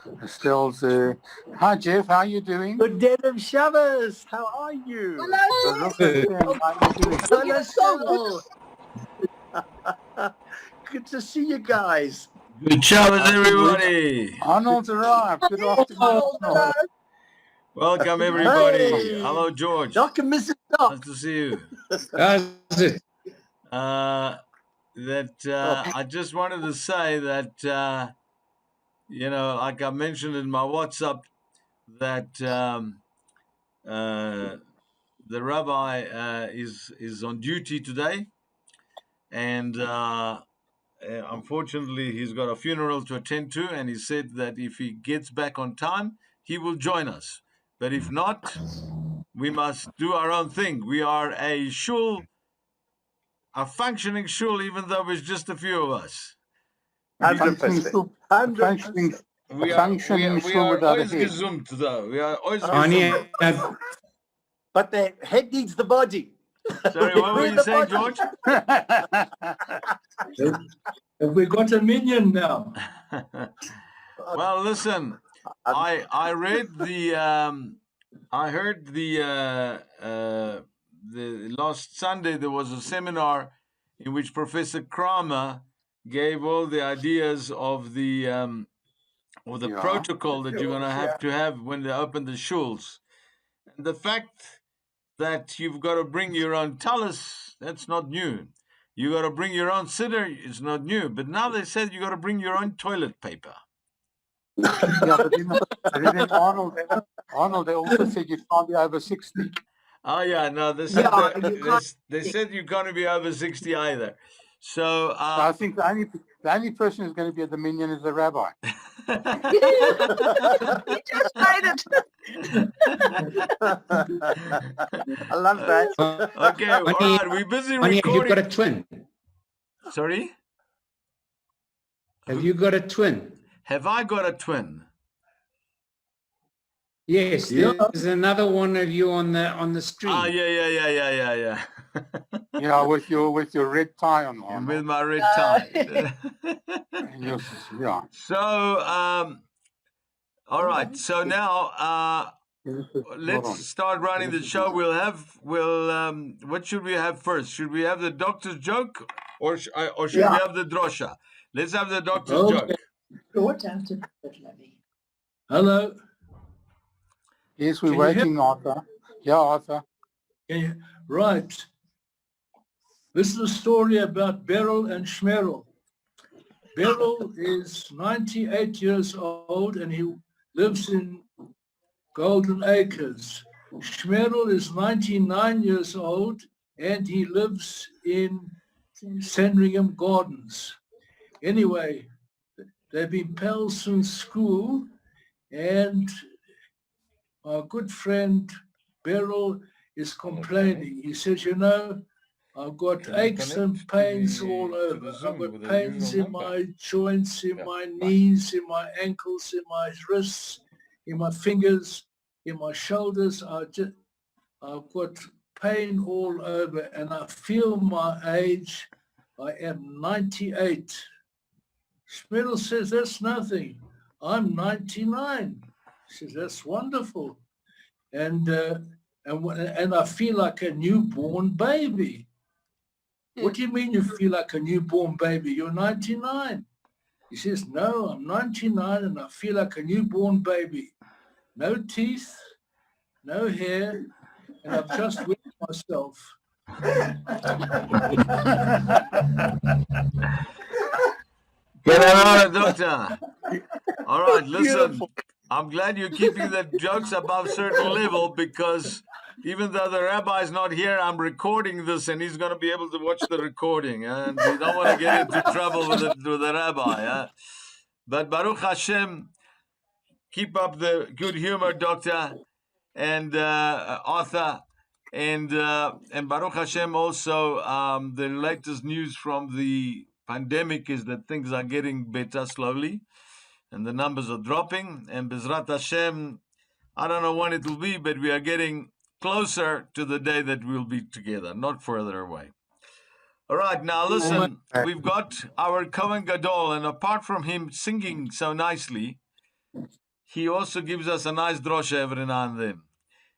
Estelle's there. Hi, Jeff. How are you doing? Good day of Shabbos. How are you? Baruch Hashem. How are you doing? Hello, Cheryl. Good to see you guys. Good Shabbos, everybody. Arnold's arrived. Good afternoon, Arnold. Welcome, everybody. Hey. Hello, George. Doc and Mrs. Doc. Nice to see you. How's it? I just wanted to say that, like I mentioned in my WhatsApp, that the rabbi is on duty today, and unfortunately he's got a funeral to attend to, and he said that if he gets back on time, he will join us. But if not, we must do our own thing. We are a shul, a functioning shul, even though it's just a few of us. 100%. 100%. We are Functioning shul without a always head. gesund, though. We are always Anya, gesund. But the head needs the body. Sorry, what were you saying, George? have we got a minion now? Well, listen, I read I heard the last Sunday there was a seminar in which Professor Kramer gave all the ideas of the protocol that you're going to have when they open the shuls. And the fact that you've got to bring your own talus, that's not new. You got to bring your own siddur, it's not new. But now they said you got to bring your own toilet paper. Yeah, but then Arnold, they also said you can't be over 60. Oh yeah, no, they said they said you're going to be over 60 either. So I think the only person who's going to be at the minyan is the rabbi. You just made it. I love that. Okay, all right, we're busy Anya, recording. you've got a twin. Sorry? Have you got a twin? Have I got a twin? Yes, Yeah. there's another one of you on the street. Ah, yeah. Yeah, with your red tie on. With Arnold. my red tie. And yeah. So, all right. So now, let's start running the show. What should we have first? Should we have the doctor's joke, or should we have the drosha? Let's have the doctor's joke. Hello. Yes, we're Can you hear waiting, Arthur. Yeah, Arthur. Right. This is a story about Beryl and Shmerel. Beryl is 98 years old and he lives in Golden Acres. Shmerel is 99 years old and he lives in Sandringham Gardens. Anyway, they've been pals since school, and our good friend Beryl is complaining. He says, I've got aches and pains all over. I've got pains in my joints, in my knees, in my ankles, in my wrists, in my fingers, in my shoulders. I've got pain all over, and I feel my age. I am 98. Schmidl says, that's nothing. I'm 99. He says, that's wonderful. And I feel like a newborn baby. What do you mean you feel like a newborn baby? You're 99. He says, no, I'm 99 and I feel like a newborn baby. No teeth, no hair, and I've just wet myself. Get out, doctor. All right, listen. I'm glad you're keeping the jokes above certain level, because even though the rabbi's not here, I'm recording this and he's going to be able to watch the recording. And we don't want to get into trouble with the rabbi. But Baruch Hashem, keep up the good humor, doctor, and Arthur. And Baruch Hashem also, the latest news from the pandemic is that things are getting better slowly. And the numbers are dropping, and Bezrat Hashem, I don't know when it will be, but we are getting closer to the day that we'll be together, not further away. All right, now listen, we've got our Kohen Gadol, and apart from him singing so nicely, he also gives us a nice drosha every now and then.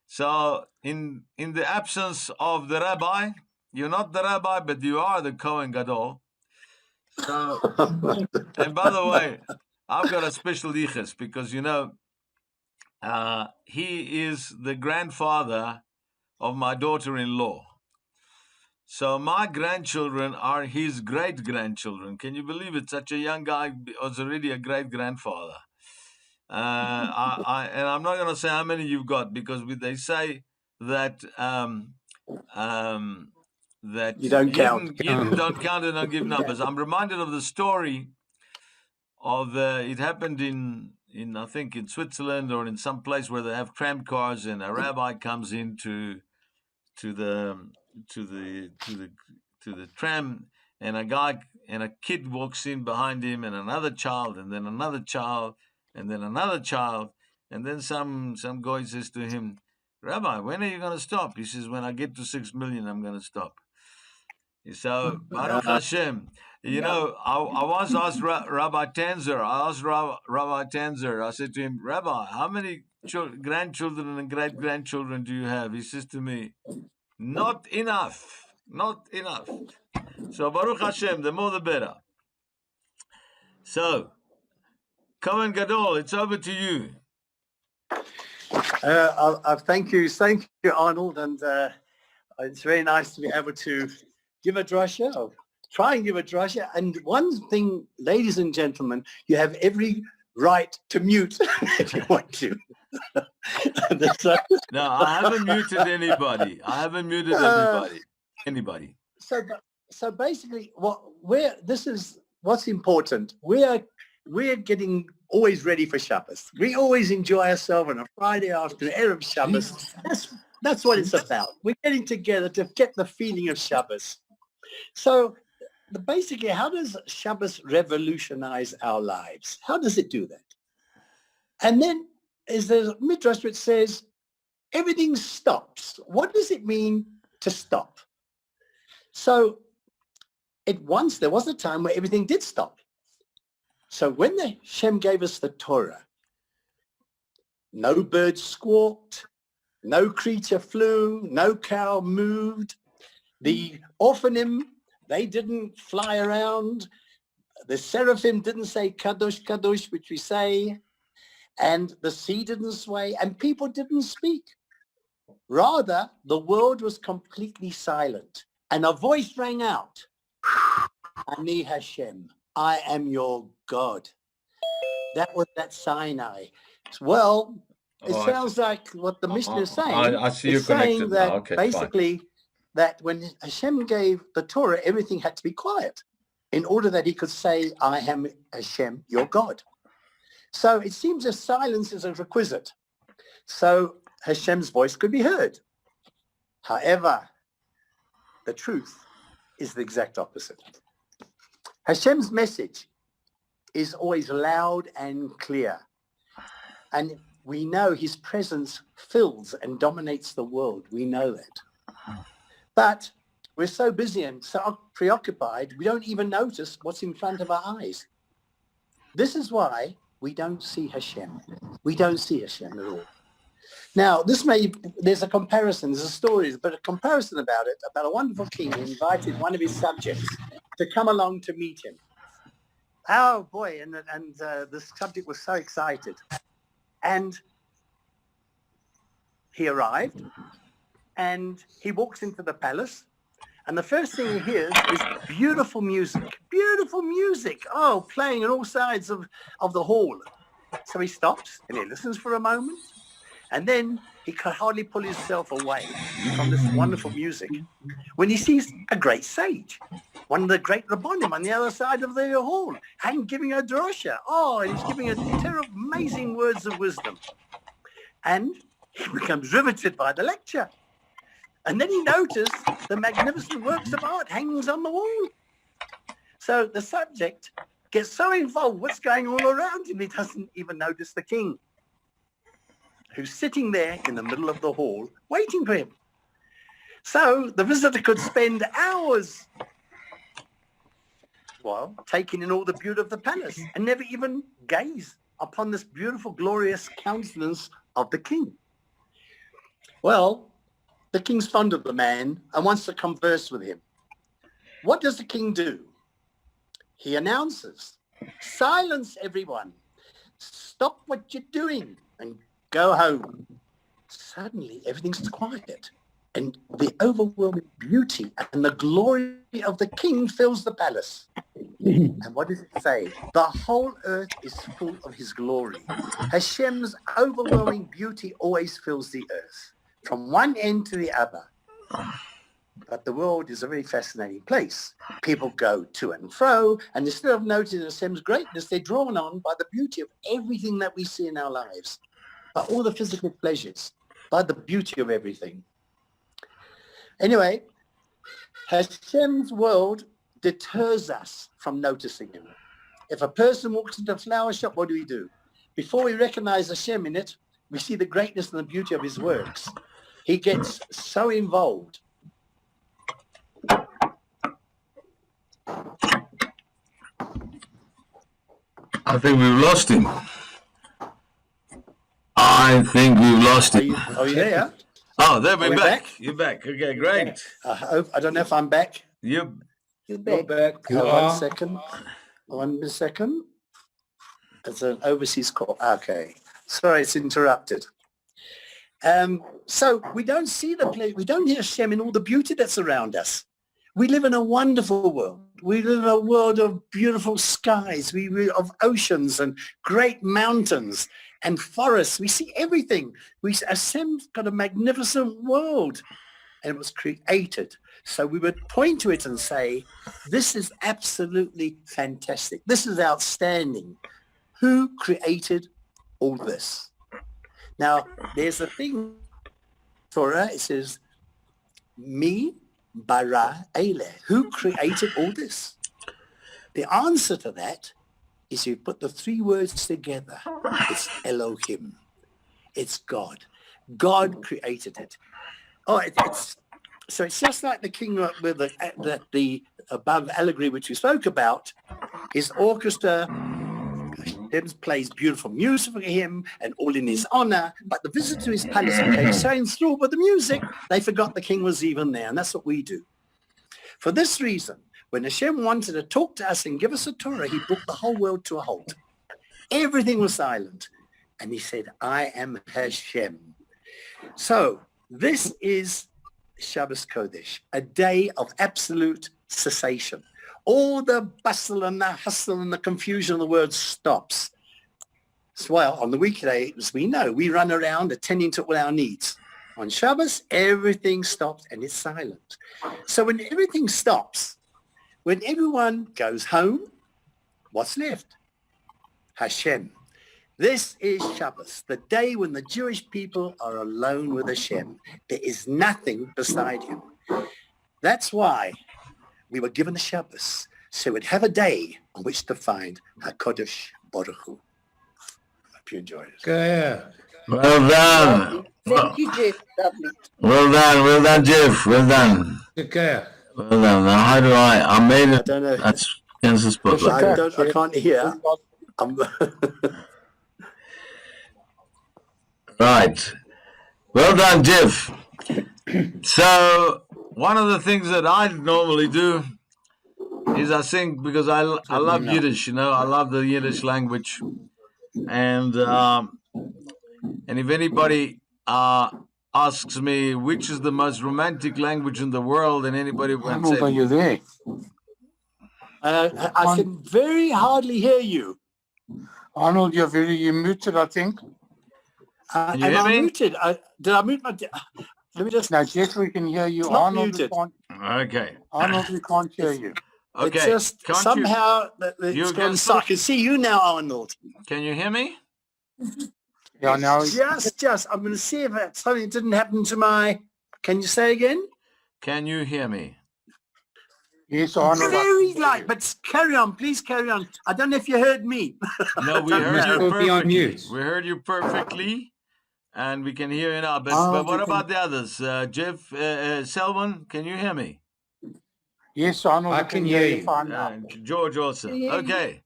So in the absence of the rabbi, you're not the rabbi, but you are the Kohen Gadol. So, and by the way, I've got a special yichus because, you know, he is the grandfather of my daughter-in-law. So my grandchildren are his great-grandchildren. Can you believe it? Such a young guy was already a great-grandfather. And I'm not going to say how many you've got because they say that that You don't count. Yidden don't count and don't give numbers. I'm reminded of the story of it happened in I think in Switzerland or in some place where they have tram cars, and a rabbi comes into to the tram, and a kid walks in behind him, and another child, and then another child, and then another child, and then some guy says to him, "Rabbi, when are you going to stop?" He says, "When I get to 6 million, I'm going to stop." So Baruch Hashem, you know, I once asked Rabbi Tanzer. Rabbi Tanzer. I said to him, "Rabbi, how many grandchildren and great-grandchildren do you have?" He says to me, "Not enough. Not enough." So Baruch Hashem, the more the better. So, Kohen Gadol, it's over to you. Thank you, Arnold, and it's very nice to be able to give a drasha, or try and give a drasha. And one thing, ladies and gentlemen, you have every right to mute if you want to. No, I haven't muted anybody. Anybody. So basically, what's important. We're getting always ready for Shabbos. We always enjoy ourselves on a Friday afternoon, Erev Shabbos. That's what it's about. We're getting together to get the feeling of Shabbos. So basically, how does Shabbos revolutionize our lives? How does it do that? And then is there a midrash which says everything stops. What does it mean to stop? So there was a time where everything did stop. So when the Hashem gave us the Torah, no bird squawked, no creature flew, no cow moved. The Ophanim, they didn't fly around. The seraphim didn't say Kadosh, Kadosh, which we say. And the sea didn't sway, and people didn't speak. Rather, the world was completely silent. And a voice rang out, Ani Hashem, I am your God. That was that Sinai. Well, it sounds like what the Mishnah is saying. I see you connected saying that now. Okay, basically fine. That when Hashem gave the Torah, everything had to be quiet in order that he could say, I am Hashem, your God. So it seems that silence is a requisite. So Hashem's voice could be heard. However, the truth is the exact opposite. Hashem's message is always loud and clear. And we know his presence fills and dominates the world. We know that. But we're so busy and so preoccupied, we don't even notice what's in front of our eyes. This is why we don't see Hashem. We don't see Hashem at all. Now, there's a comparison, there's a story, but a comparison about a wonderful king who invited one of his subjects to come along to meet him. Oh boy, and the subject was so excited. And he arrived, and he walks into the palace, and the first thing he hears is beautiful music, playing on all sides of the hall. So he stops and he listens for a moment, and then he can hardly pull himself away from this wonderful music when he sees a great sage, one of the great Rabbonim on the other side of the hall, and giving a drosha. Oh, and he's giving a terrible, amazing words of wisdom. And he becomes riveted by the lecture. And then he noticed the magnificent works of art hanging on the wall. So the subject gets so involved, what's going all around him, he doesn't even notice the king, who's sitting there in the middle of the hall waiting for him. So the visitor could spend hours taking in all the beauty of the palace and never even gaze upon this beautiful, glorious countenance of the king. Well, the king's fond of the man and wants to converse with him. What does the king do? He announces, silence everyone, stop what you're doing and go home. Suddenly, everything's quiet, and the overwhelming beauty and the glory of the king fills the palace. And what does it say? The whole earth is full of his glory. Hashem's overwhelming beauty always fills the earth, from one end to the other. But the world is a very fascinating place. People go to and fro, and instead of noticing Hashem's greatness, they're drawn on by the beauty of everything that we see in our lives, by all the physical pleasures, by the beauty of everything. Anyway, Hashem's world deters us from noticing him. If a person walks into a flower shop, what do? Before we recognize Hashem in it, we see the greatness and the beauty of his works. He gets so involved. I think we've lost him. I think we've lost him. Are you there? Oh, there we're Are we back. back? You're back. Okay, great. I don't know if I'm back. You You're Go back. One second. 1 second. It's an overseas call. Okay. Sorry, it's interrupted. So we don't see we don't hear Hashem in all the beauty that's around us. We live in a wonderful world. We live in a world of beautiful skies, of oceans and great mountains and forests. We see everything. Hashem's got a magnificent world, and it was created. So we would point to it and say, this is absolutely fantastic. This is outstanding. Who created all this? Now, there's a thing, Torah, it says, Mi bara ele. Who created all this? The answer to that is you put the three words together. It's Elohim. It's God. God created it. Oh, so it's just like the king with the above allegory which we spoke about. His orchestra plays beautiful music for him and all in his honor, but the visit to his palace became so enthralled with the music, they forgot the king was even there, and that's what we do. For this reason, when Hashem wanted to talk to us and give us a Torah, he brought the whole world to a halt. Everything was silent, and he said, I am Hashem. So this is Shabbos Kodesh, a day of absolute cessation. All the bustle and the hustle and the confusion of the world stops. Well, on the weekdays, we know, we run around attending to all our needs. On Shabbos, everything stops and it's silent. So when everything stops, when everyone goes home, what's left? Hashem. This is Shabbos, the day when the Jewish people are alone with Hashem. There is nothing beside him. That's why we were given a Shabbos, so we'd have a day on which to find HaKadosh Baruch Hu. Hope you enjoyed it. Okay. well done. Thank you, Jeff. Lovely. Well done, Jeff. Well done. Okay. Well done. Now, how do I made I it. don't know. That's against the spotlight. I can't hear. Right. Well done, Jeff. So one of the things that I normally do is I sing because I love Yiddish, I love the Yiddish language. And if anybody asks me which is the most romantic language in the world, and anybody would Arnold, are say, you there? I can very hardly hear you. Arnold, you're muted, I think. Can you Am hear I me? muted? Did I mute my... Let me just... Now, Jeff, we can hear you. It's not Arnold, muted. okay, We can't hear you. okay. It's just Can't somehow you it's gone get so I can see you now, Arnold. can you hear me? Yeah, now, Just. I'm going to see if something didn't happen to my... Can you say again? Can you hear me? yes, Arnold. Very light, but carry on. Please carry on. I don't know if you heard me. No, we heard you Will be on perfectly. mute. We heard you perfectly, and we can hear you now. But, Oh, but what you can- about the others? Jeff, Selwyn, can you hear me? Yes, Arnold, I we can hear you. fine now. George also. Yeah. Okay.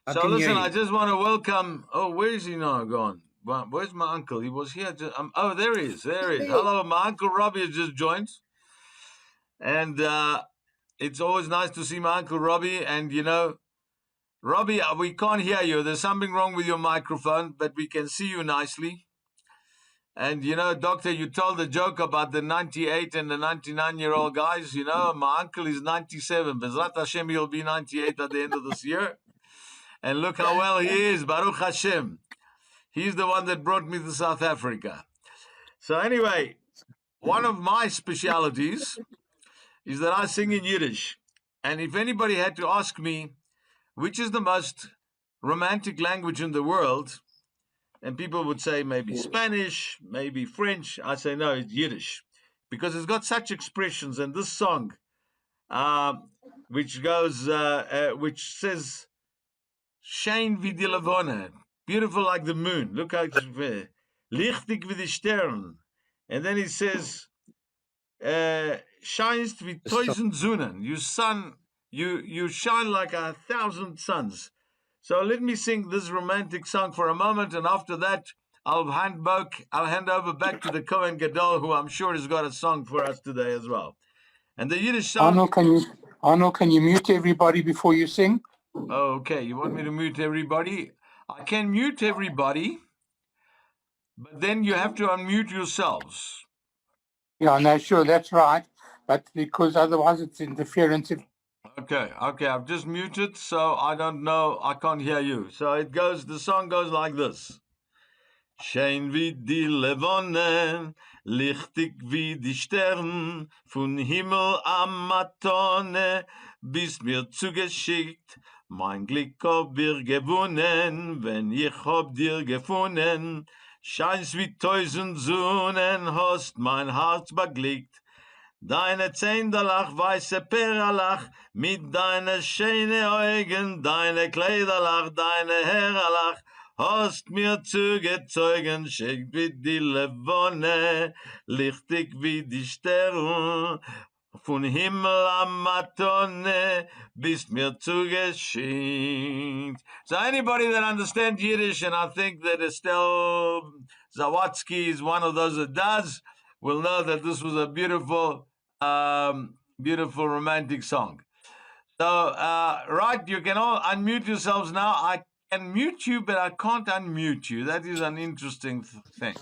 I So can hear listen, I you. just want to welcome. Oh, where is he now gone? Where's my uncle? He was here. Oh, there he is. There he is. Hello, my uncle Robbie has just joined, and it's always nice to see my uncle Robbie. And you know, Robbie, we can't hear you. There's something wrong with your microphone, but we can see you nicely. And you know, Doctor, you told the joke about the 98 and the 99-year-old guys. You know, my uncle is 97. Bezrat Hashem, he'll be 98 at the end of this year. And look how well he is, Baruch Hashem. He's the one that brought me to South Africa. So anyway, one of my specialities is that I sing in Yiddish. And if anybody had to ask me, which is the most romantic language in the world, and people would say maybe Spanish, maybe French, I say no, it's Yiddish. Because it's got such expressions. And this song, which says, Schein wie die Levone, beautiful like the moon. Look how it's lichtig wie die Stern. And then he says, scheinst wie tausend Sonnen. You shine like 1,000 suns. So let me sing this romantic song for a moment, and after that, I'll hand over back to the Kohen Gadol, who I'm sure has got a song for us today as well. And the Yiddish song. Arnold, can you mute everybody before you sing? Oh, okay. You want me to mute everybody? I can mute everybody, but then you have to unmute yourselves. Yeah, no, sure, that's right. But because otherwise it's interference. Okay. I've just muted, so I don't know. I can't hear you. So the song goes like this. Schein wie die Levone, lichtig wie die Stern, von Himmel am Matone, bist mir zugeschickt, mein Glück hab wir gewonnen, wenn ich hab dir gefunden, scheinst wie 1000 Sonnen, hast mein Herz beglückt, deine Zehndalach, weiße Perlach, mit deine schöne Augen, deine Kleiderlach, deine Herrlach, hast mir zugezeugen, schick wie die Levone, lichtig wie die Sterne, von Himmel am Matone, bist mir zugeschickt. So anybody that understands Yiddish, and I think that Estelle Zawatsky is one of those that does, will know that this was a beautiful, beautiful romantic song. So, right, you can all unmute yourselves now. I can mute you, but I can't unmute you. That is an interesting thing.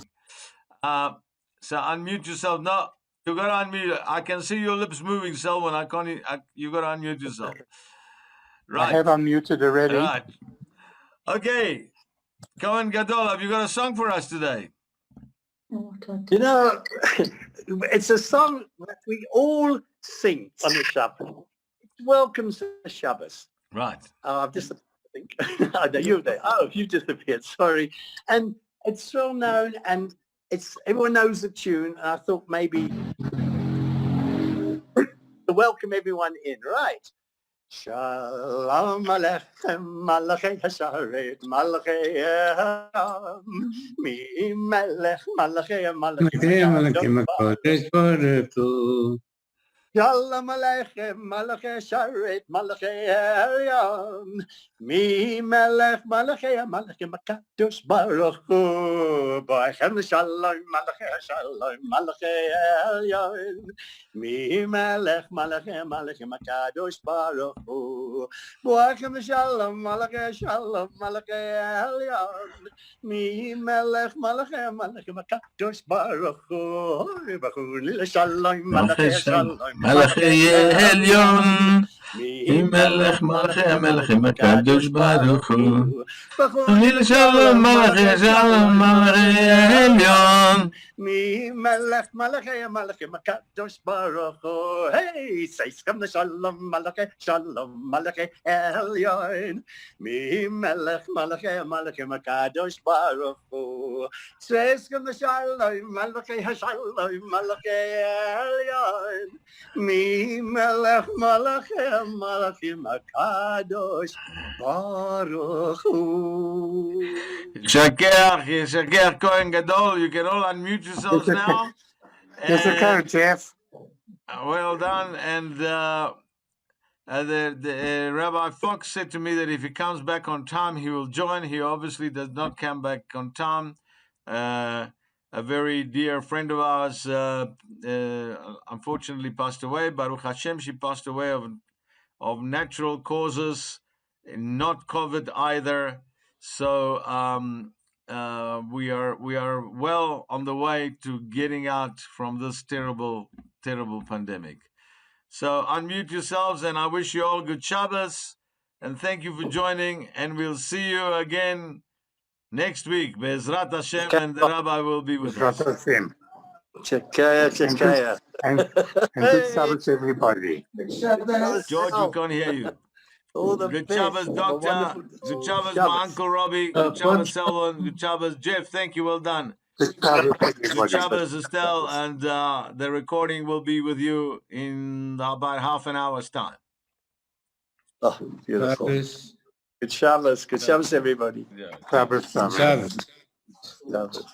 So unmute yourself. No, you got to unmute. I can see your lips moving, Selwyn. I can't. You got to unmute yourself. Right. I have unmuted already. Right. Okay. Kohen Gadol, have you got a song for us today? You know, it's a song that we all sing on the Shabbos. It welcomes the Shabbos. Right. I've disappeared, I think. Oh, no, you're there. Oh, you disappeared. Sorry. And it's well known, and everyone knows the tune. And I thought maybe to welcome everyone in. Right. Shalom Aleichem, Malachei Hasharet, Malachei Mi Melech, Malachei Malachei Shalom Aleichem, Malachei Hasharet, Malachei Elyon, Mi Melech, Malachei Makadosh Baruch Hu, Boichem Shalom, Malachei Shalom, Malachei Elyon, Mi Melech, Malachei Makadosh Baruch Hu, Boichem Shalom, Malachei Shalom, Malachei Elyon, Mi Melech, Malachei Makadosh Baruch Hu, Baruch Shalom, Malachei Shalom. מלאכי העליון, מלך מלכי המלכים הקדוש ברוך הוא. חליל שלום מלאכי שלום מלאכי העליון. ממלך מלאכי המלכים הקדוש ברוך הוא. היי, סייסכם לשלום מלאכי העליון. ממלך מלאכי המלכים הקדוש ברוך הוא. סייסכם לשלום מלאכי העליון. ממלך מלאכי המלכים הקדוש ברוך הוא. ישגח כהן גדול. You can all unmute yourselves now. Yes, okay, Jeff. Well done. And Rabbi Fox said to me that if he comes back on time, he will join. He obviously does not come back on time. A very dear friend of ours unfortunately passed away. Baruch Hashem, she passed away of natural causes, not COVID either. So we are well on the way to getting out from this terrible pandemic. So unmute yourselves, and I wish you all good Shabbos, and thank you for joining, and we'll see you again next week. Be'ezrat Hashem, and the Rabbi will be with us. Bezrat Hashem. Chekaya. And good Shabbos, everybody. George, we can't hear you. All the Good best. Shabbos, Have a Doctor. wonderful Good Shabbos, Shabbos. my Uncle Robbie. Good Shabbos, Selwyn. Good Shabbos, Jeff. Thank you. Well done. Good Shabbos, Good everybody. Shabbos, Estelle. And the recording will be with you in about half an hour's time. Oh, beautiful. Shabbos. Good Shabbos. Good Shabbos, everybody. Yeah. Shabbos, Shabbos. Shabbos. Shabbos.